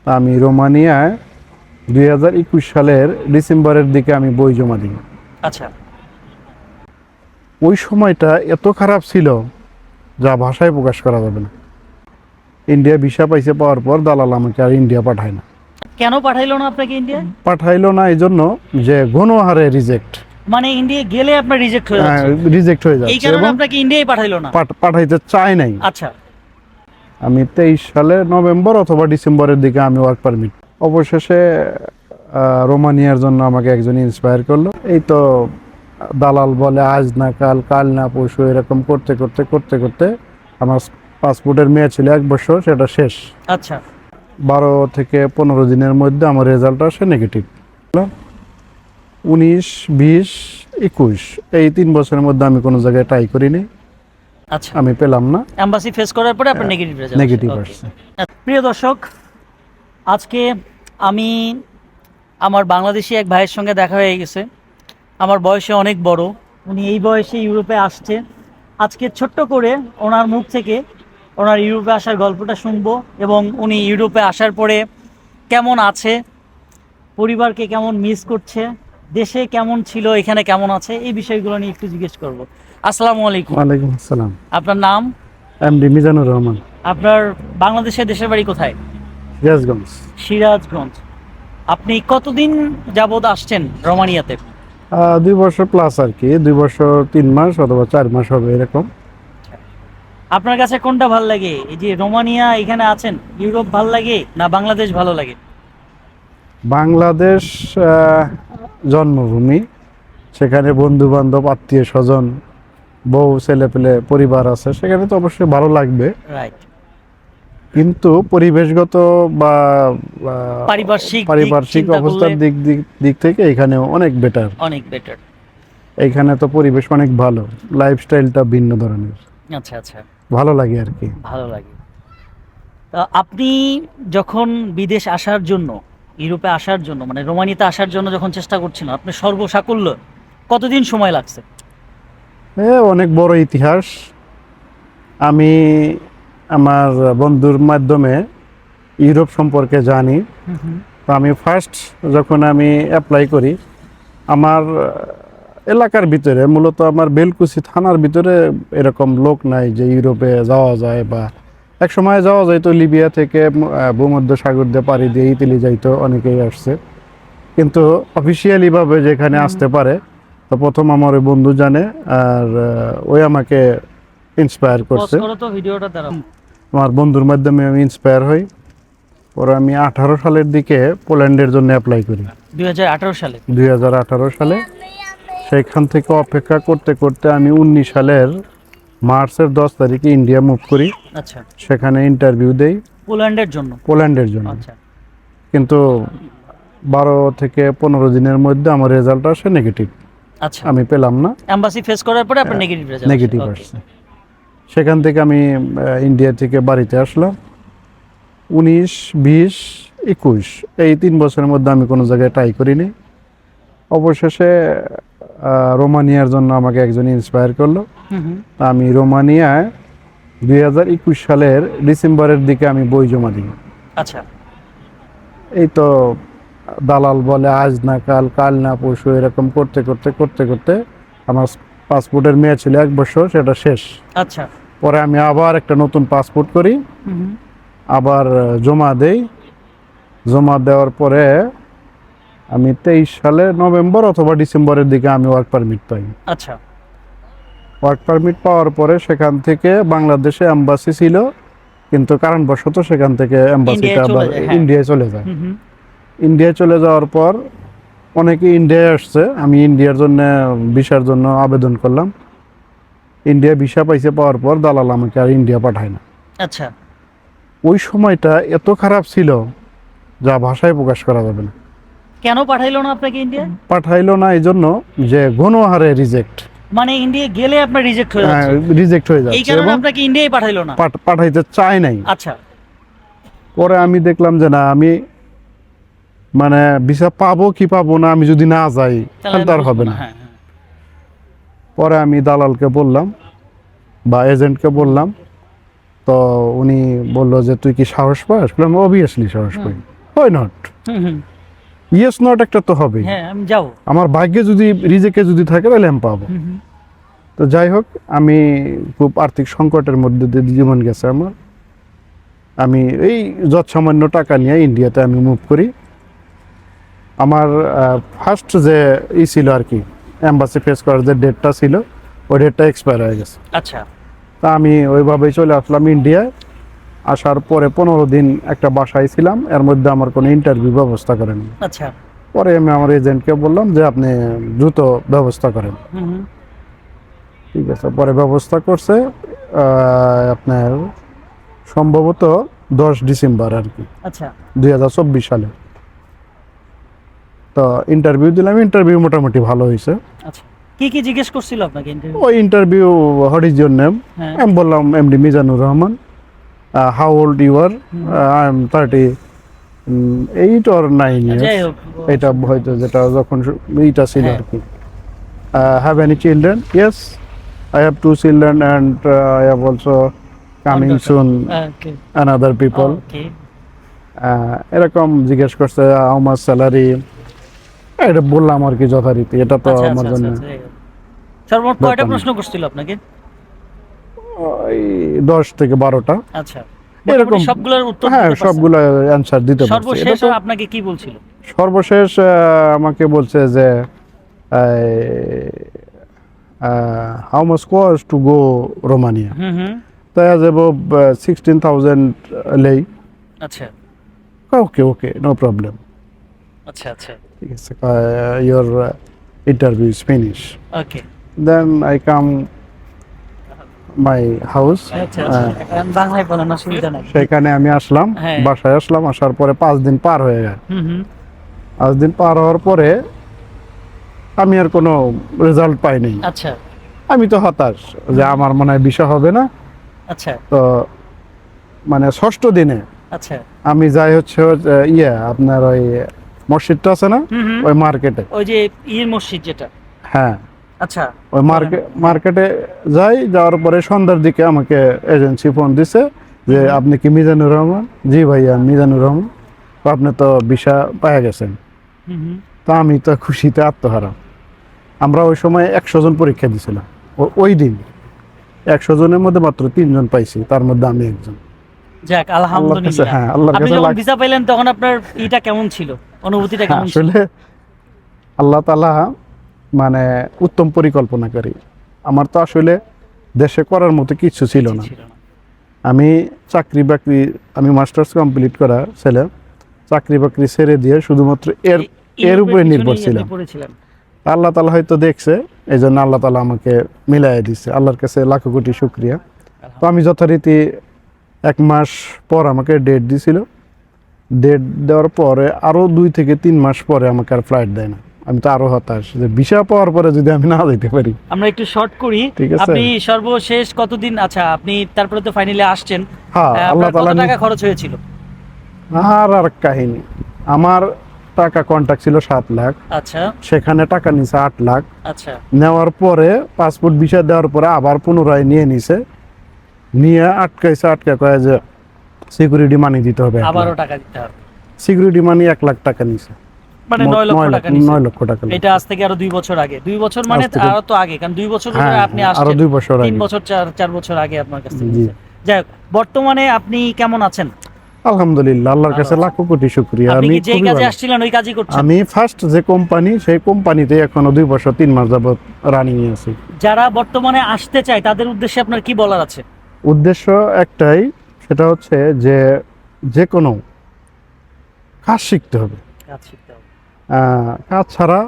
আমি রোমানিয়ায় 2021 সালের ডিসেম্বরের দিকে আমি বই জমা দিই। আচ্ছা। ওই সময়টা এত খারাপ ছিল যা ভাষায় প্রকাশ করা যাবে না। ইন্ডিয়া ভিসা পাইছে, পাওয়ার পর দালাল আমাকে আর ইন্ডিয়া পাঠায় না। কেন পাঠাইলো না আপনাকে ইন্ডিয়া? পাঠাইলো না এই জন্য যে গণহারে রিজেক্ট, মানে ইন্ডিয়া গেলে আপনার রিজেক্ট হয়ে যাচ্ছে, রিজেক্ট হয়ে এই যাচ্ছে কারণে এবং আপনাকে ইন্ডিয়াই পাঠাইলো না। পাঠাইতে চায় নাই। আচ্ছা। আমি 23 সালে নভেম্বর অথবা ডিসেম্বরের দিকে আমি ওয়ার্ক পারমিট অবশেষে রোমানিয়ার জন্য আমাকে একজন ইন্সপায়ার করলো। এই তো দালাল বলে আজ না কাল, কাল না পরশু, এরকম করতে করতে করতে করতে আমার পাসপোর্টের মেয়াদ ছিল 1 বছর, সেটা শেষ। আচ্ছা। 12 থেকে 15 দিনের মধ্যে আমার রেজাল্ট আসে নেগেটিভ। 19, 20, 21 এই 3 বছরের মধ্যে আমি কোনো জায়গায় ট্রাই করিনি, আচ্ছা। আমি পেলাম না। এমবাসি ফেস করার পরে আপনার নেগেটিভ রেজাল্ট নেগেটিভ আসছে। প্রিয় দর্শক, আজকে আমি আমার বাংলাদেশি এক ভাইয়ের সঙ্গে দেখা হয়ে গেছে। আমার বয়সে অনেক বড়, উনি এই বয়সে ইউরোপে আসছে। আজকে ছোট্ট করে ওনার মুখ থেকে ওনার ইউরোপে আসার গল্পটা শুনবো এবং উনি ইউরোপে আসার পরে কেমন আছে, পরিবারকে কেমন মিস করছে, দেশে কেমন ছিল, এখানে কেমন আছে, এই বিষয়গুলো নিয়ে একটু জিজ্ঞেস করব। আসসালামু আলাইকুম। ওয়ালাইকুম আসসালাম। আপনার নাম? এমডি মিজানুর রহমান। আপনার বাংলাদেশের দেশের বাড়ি কোথায়? সিরাজগঞ্জ। সিরাজগঞ্জ। আপনি কতদিন যাবত আসছেন রোমানিয়াতে? 2 বছর প্লাস আর কি, 2 বছর 3 মাস অথবা 4 মাস হবে এরকম। আপনার কাছে কোনটা ভালো লাগে, এই যে রোমানিয়া এখানে আছেন, ইউরোপ ভালো লাগে না বাংলাদেশ ভালো লাগে? বাংলাদেশ জন্মভূমি, সেখানে বন্ধু বান্ধব, আত্মীয় স্বজন, বউ ছেলে পেলে পরিবার আছে, সেখানে তো অবশ্যই ভালো লাগবে। রাইট। কিন্তু পরিবেশগত বা পারিপার্শ্বিক অবস্থার দিক থেকে এখানে অনেক বেটার। অনেক বেটার। এখানে তো পরিবেশ অনেক ভালো, লাইফস্টাইলটা ভিন্ন ধরনের, আচ্ছা আচ্ছা, ভালো লাগে আর কি। ভালো লাগে। তা আপনি যখন বিদেশ আসার জন্য, ইউরোপে আসার জন্য, মানে রোমানিয়াতে আসার জন্য যখন চেষ্টা করছিলেন, আপনার সর্বসাকুল্য কতদিন সময় লাগছে? অনেক বড় ইতিহাস। আমি আমার বন্ধুর মাধ্যমে ইউরোপ সম্পর্কে জানি। তো আমি ফার্স্ট যখন আমি অ্যাপ্লাই করি, আমার এলাকার ভিতরে, মূলত আমার বেলকুচি থানার ভিতরে এরকম লোক নাই যে ইউরোপে যাওয়া যায়, বা এক সময় যাওয়া যাইতো লিবিয়া থেকে ভূমধ্য সাগর দিয়ে পাড়ি দিয়ে ইতালি যাইতো, অনেকেই আসছে। কিন্তু অফিসিয়ালিভাবে যেখানে আসতে পারে, তো প্রথম আমার ওই বন্ধু জানে, আর ওই আমাকে ইন্সপায়ার করছে। আমার বন্ধুর মাধ্যমে আমি ইন্সপায়ার হই। পরে আমি 18 সালের দিকে পোল্যান্ডের জন্য অ্যাপ্লাই করি। 2018 সালে? 2018 সালে। সেইখান থেকে অপেক্ষা করতে করতে আমি 19 সালের মার্চের 10 তারিখে ইন্ডিয়া মুভ করি। আচ্ছা। সেখানে ইন্টারভিউ দেই পোল্যান্ডের জন্য? পোল্যান্ডের জন্য। আচ্ছা। কিন্তু 12 থেকে 15 দিনের মধ্যে আমার রেজাল্ট আসে নেগেটিভ। আচ্ছা। আমি পেলাম না। এমবাসি ফেস করার পরে আপনার নেগেটিভ রেজাল্ট? নেগেটিভ আসছে। সেখান থেকে আমি ইন্ডিয়া থেকে বাড়িতে আসলাম। 19, 20, 21 এই 3 বছরের মধ্যে আমি কোনো জায়গায় ট্রাই করিনি। অবশেষে রোমানিয়ার জন্য আমাকে একজন ইন্সপায়ার করলো। আমি রোমানিয়ায় 2021 সালের ডিসেম্বরের দিকে আমি বই জমা দিই। আচ্ছা। এই তো দালাল বলে আজ না কাল, কাল না পরশু, এরকম করতে করতে করতে করতে আমার পাসপোর্টের মেয়াদ ছিল 1 বছর, সেটা শেষ। আচ্ছা। পরে আমি আবার একটা নতুন পাসপোর্ট করি, আবার জমা দেই। জমা দেওয়ার পরে আমি 23 সালে নভেম্বর অথবা ডিসেম্বরের দিকে আমি ওয়ার্ক পারমিট পাই। আচ্ছা। ওয়ার্ক পারমিট পাওয়ার পরে সেখান থেকে বাংলাদেশে এম্বাসি ছিল, কিন্তু কারণবশত সেখান থেকে এম্বাসিটা আবার ইন্ডিয়ায় চলে যায়। ইন্ডিয়ায় চলে যাওয়ার পর অনেকে ইন্ডিয়ায় আসছে, আমি ইন্ডিয়ার জন্য ভিসার জন্য আবেদন করলাম। ইন্ডিয়া ভিসা পাইছে, পাওয়ার পর দালাল আমাকে আর ইন্ডিয়া পাঠায় না। আচ্ছা। ওই সময়টা এত খারাপ ছিল যা ভাষায় প্রকাশ করা যাবে না। কেন পাঠাইলো না আপনাকে ইন্ডিয়া? পাঠাইলো না এই জন্য যে গণহারে রিজেক্ট, মানে ইন্ডিয়া গেলে আপনার রিজেক্ট হয়ে যাচ্ছে, রিজেক্ট হয়ে যাচ্ছে, এই কারণে আপনাকে ইন্ডিয়াই পাঠাইলো না, পাঠাইতে চায় নাই। আচ্ছা। পরে আমি দেখলাম যে না, আমি মানে ভিসা পাবো কি পাবো না, আমি যদি না যাই তাহলে আর হবে না। পরে আমি দালালকে বললাম বা এজেন্টকে বললাম, তো উনি বললো যে তুই কি সাহস পাস? বললাম অবভিয়াসলি সাহস পাই। Why not, hmm hmm. Yes not একটা তো হবে। হ্যাঁ আমি যাবো। আমার ভাগ্যে যদি রিজেকে যদি থাকে তাহলে আমি পাবো। হুম হুম। তো যাই হোক, আমি খুব আর্থিক সংকটের মধ্যে দিয়ে জীবন গেছে আমার। আমি এই যৎসামান্য টাকা নিয়ে ইন্ডিয়াতে আমি মুভ করি। আমার ফার্স্ট যে ছিল আর কি, এম্বাসি ফেস করার যে ডেটটা ছিল, ওই ডেটটা এক্সপায়ার হয়ে গেছে। আচ্ছা। তা আমি ওইভাবেই চলে আসলাম ইন্ডিয়ায়। আসার পরে 15 দিন একটা বাসায় ছিলাম, এর মধ্যে আমার কোনো ইন্টারভিউ ব্যবস্থা করেন। আচ্ছা। পরে আমি আমার এজেন্টকে বললাম যে আপনি দ্রুত ব্যবস্থা করেন। হুম হুম। ঠিক আছে, পরে ব্যবস্থা করছে। আপনার সম্ভবত 10 ডিসেম্বর আর কি, আচ্ছা 2024 সালে। তো ইন্টারভিউ দিলাম, ইন্টারভিউ মোটামুটি ভালো হয়েছে। আচ্ছা। কি কি জিজ্ঞেস করছিল আপনাকে ইন্টারভিউ? ওই interview, what is your name, হ্যাঁ। আমি বললাম MD Mizanur Rahman. How old you are, I am 38 or 9 যাই ইয়ার্স। হোক। এটা হয়তো যেটা যখন এইটা ছিল হ্যাঁ। আর কি। Have any children? Yes, I have 2 children and I have also coming soon okay another people. Okay. এরকম জিজ্ঞেস করছে, হাউ মাচ স্যালারি। এটা বললাম আর কি যথারীতি, এটা তো আচ্ছা আমার আচ্ছা জন্য আচ্ছা। সর্বমোট কয়টা ব্যাপার না। প্রশ্ন করছিল আপনাকে? ওই 10 থেকে 12টা আচ্ছা। এরকম। মোটামুটি সবগুলোর উত্তর হ্যাঁ, দিতে পারছেন? সবগুলো অ্যান্সার দিতে পারছি। সর্বশেষ এটা তো আপনাকে কি বলছিল? সর্বশেষ আমাকে বলছে যে how much cost to go Romania. Hmm hmm. তাই যাব 16,000 লেই। আচ্ছা ওকে ওকে, নো প্রবলেম। আচ্ছা আচ্ছা। ঠিক আছে, your interview is finish. Okay. Then I come my house. আচ্ছা আচ্ছা। বাংলায় বলেন, অসুবিধা নাই। সেখানে আমি আসলাম, হ্যাঁ। বাসায় আসলাম। আসার পরে 5 দিন পার হয়ে গেল। হুম হুম। 5 দিন পার হওয়ার পরে আমি আর কোনো রেজাল্ট পাইনি। আচ্ছা আমি তো হতাশ যে আমার মনে হয় বিষয় হবে না। আচ্ছা তো মানে 6ষ্ঠ দিনে আচ্ছা। আমি যাই হচ্ছে আপনার ওই মসজিদটা আছে না, হুম হুম। ওই মার্কেটে। ওই যে মসজিদ যেটা। হ্যাঁ, আচ্ছা। ওই মার্কেটে যাই। যাওয়ার পরে সন্ধ্যার দিকে আমাকে এজেন্সি ফোন দিছে যে আপনি কি মিজানুর রহমান? জি ভাইয়া, আমি মিজানুর রহমান। তো আপনি তো ভিসা পাওয়া গেছেন। হুম হুম। তো আমি তো খুশিতে আত্মহারা। আমরা ওই সময় 100 জন পরীক্ষা দিছিলাম। ওই দিন 100 জনের মধ্যে মাত্র 3 জন পাইছি, তার মধ্যে আমি একজন। যাক আলহামদুলিল্লাহ। হ্যাঁ, আল্লাহর আপনি কাছে যখন ভিসা পাইলেন তখন আপনার ইটা কেমন ছিল, অনুভূতিটা কেমন ছিল? আসলে আল্লাহ তাআলা মানে উত্তম পরিকল্পনাকারী। আমার তো আসলে দেশে করার মতো কিছু ছিল না। ছিল না। আমি চাকরি বাকরি, আমি মাস্টার্স কমপ্লিট করা ছেলে, চাকরি বাকরি ছেড়ে দিয়ে শুধুমাত্র এর ইউরোপের উপরে পিছনেই নির্ভর আপনি ছিলাম। পড়েছিলেন। আল্লাহ তাআলা হয়তো দেখছে, এই জন্য আল্লাহ তাআলা আমাকে মিলাই দিচ্ছে। আল্লাহর কাছে লাখো কোটি শুকরিয়া। তো আমি যথারীতি 1 মাস পর আমাকে ডেট দিছিল। ডেট দেওয়ার পরে আরো 2 থেকে 3 মাস পরে আমাকে আর ফ্লাইট দেয় না। আমি তো আরো হতাশ যে ভিসা পাওয়ার পরে যদি আমি না যেতে পারি। আমরা একটু শর্ট করি। ঠিক আছে। আপনি সর্বশেষ কতদিন, আচ্ছা আপনি তারপরে তো ফাইনালি আসছেন। হ্যাঁ, আল্লাহ আপনার কত তাআলা টাকা খরচ হয়েছিল? আর কাহিনী, আমার টাকা কন্ট্যাক্ট ছিল 7 লাখ, আচ্ছা সেখানে টাকা নিছে 8 লাখ। আচ্ছা নেওয়ার পরে পাসপোর্ট ভিসা দেওয়ার পরে আবার পুনরায় নিয়ে নিছে, নিয়ে আটকে কয়ে যে সিকিউরিটি মানি দিতে হবে। আবারও টাকা দিতে হবে। সিকিউরিটি মানি 1 লাখ টাকা নিছে, মানে 9 লক্ষ টাকা নিছে। 9 লক্ষ টাকা নিছে। এটা আজ থেকে আরো 2 বছর আগে। 2 বছর মানে আজ থেকে- আরো তো আগে, কারণ 2 বছর ধরে হ্যাঁ, আপনি আরো আসছেন। 2 বছর 3 আগে। বছর 4 বছর আগে আপনার কাছ থেকে জি। নিছে। যাই হোক, বর্তমানে আপনি কেমন আছেন? আলহামদুলিল্লাহ, আল্লাহর কাছে ভালো লাখো কোটি শুকরিয়া। আপনি আমি কি যেই খুবই কাজে ভালো। আসছিলেন ওই কাজই করছেন? আমি ফার্স্ট যে কোম্পানি, সেই কোম্পানিতে এখনো 2 বছর 3 মাস যাবত রানিং আছি। যারা বর্তমানে আসতে চায় তাদের উদ্দেশ্যে আপনার কি বলার আছে? উদ্দেশ্য একটাই, সেটা হচ্ছে যে যে কোনো কাজ শিখতে হবে। কাজ শিখতে হবে। কাজ ছাড়া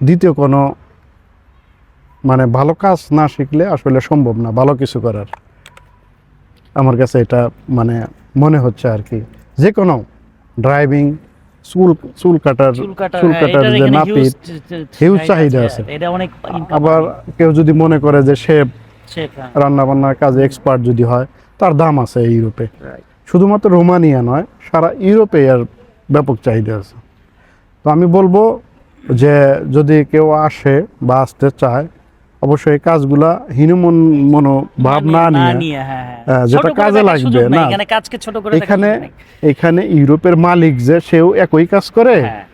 দ্বিতীয় কোনো মানে ভালো কাজ না শিখলে আসলে সম্ভব না ভালো কিছু করার। আমার কাছে এটা মানে মনে হচ্ছে আর কি। যে কোনো ড্রাইভিং, চুল কাটার হ্যাঁ, এটার যে এখানে নাপিত, হিউজ চাহিদা আছে। এটা অনেক income আবার হবে। কেউ যদি মনে করে যে শেফ, শেখা। রান্না বান্নার কাজে এক্সপার্ট যদি হয়, তার দাম আছে এই ইউরোপে। Right. শুধুমাত্র রোমানিয়া নয়, সারা ইউরোপে এর ব্যাপক চাহিদা আছে। তো আমি বলবো যে যদি কেউ আসে বা আসতে চায়, অবশ্যই এই কাজগুলা হীনমন মনোভাব না নিয়ে হ্যাঁ হ্যাঁ যেটা ছোট করে কাজে দেখার লাগবে সুযোগ নেই, না। এখানে কাজকে ছোট করে দেখার এখানে সুযোগ নেই। এখানে ইউরোপের মালিক যে সেও একই কাজ করে, হ্যাঁ,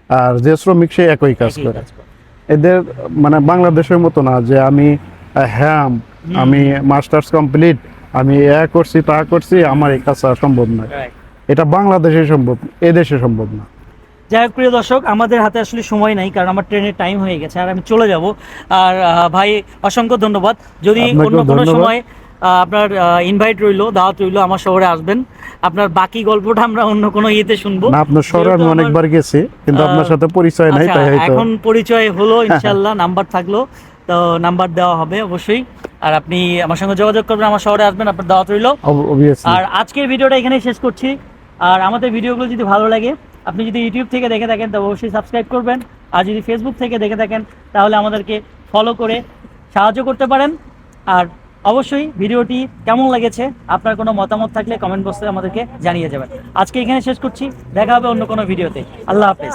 আর যে শ্রমিক সে একই কাজ একই করে। কাজ করে। এদের মানে বাংলাদেশের মতো না যে আমি হ্যাঁ আমি মাস্টার্স কমপ্লিট, আমি করছি তা করছি, আমার এই কাজ আর সম্ভব নয়। Right. এটা বাংলাদেশে সম্ভব, এদেশে সম্ভব না। যাই হোক প্রিয় দর্শক, আমাদের হাতে আসলে সময় নাই, কারণ আমার ট্রেনের টাইম হয়ে গেছে আর আমি চলে যাব। আর ভাই অসংখ্য ধন্যবাদ। যদি আপনাকেও অন্য কোনো ধন্যবাদ। সময় আপনার ইনভাইট রইলো, দাওয়াত রইলো, আমার শহরে আসবেন। আপনার বাকি গল্পটা আমরা অন্য কোনো ইয়েতে শুনবো। না, আপনার শহরে আমি যেহেতু আমার- অনেকবার গেছি, কিন্তু আপনার সাথে পরিচয় নাই, আচ্ছা, তাই হয়তো। এখন পরিচয় হলো, ইনশাল্লাহ নাম্বার থাকলো, তো নাম্বার দেওয়া হবে অবশ্যই। আর আপনি আমার সঙ্গে যোগাযোগ করবেন, আমার শহরে আসবেন, আপনার দাওয়াত রইলো। Obviously। আর আজকের ভিডিওটা এখানেই শেষ করছি। আর আমাদের ভিডিওগুলো যদি ভালো লাগে, আপনি যদি ইউটিউব থেকে দেখে থাকেন তবে অবশ্যই সাবস্ক্রাইব করবেন। আর যদি ফেসবুক থেকে দেখে থাকেন তাহলে আমাদেরকে ফলো করে সাহায্য করতে পারেন। আর অবশ্যই ভিডিওটি কেমন লেগেছে, আপনার কোনো মতামত থাকলে কমেন্ট বক্সে আমাদেরকে জানিয়ে যাবেন। আজকে এখানে শেষ করছি, দেখা হবে অন্য কোনো ভিডিওতে। আল্লাহ হাফেজ।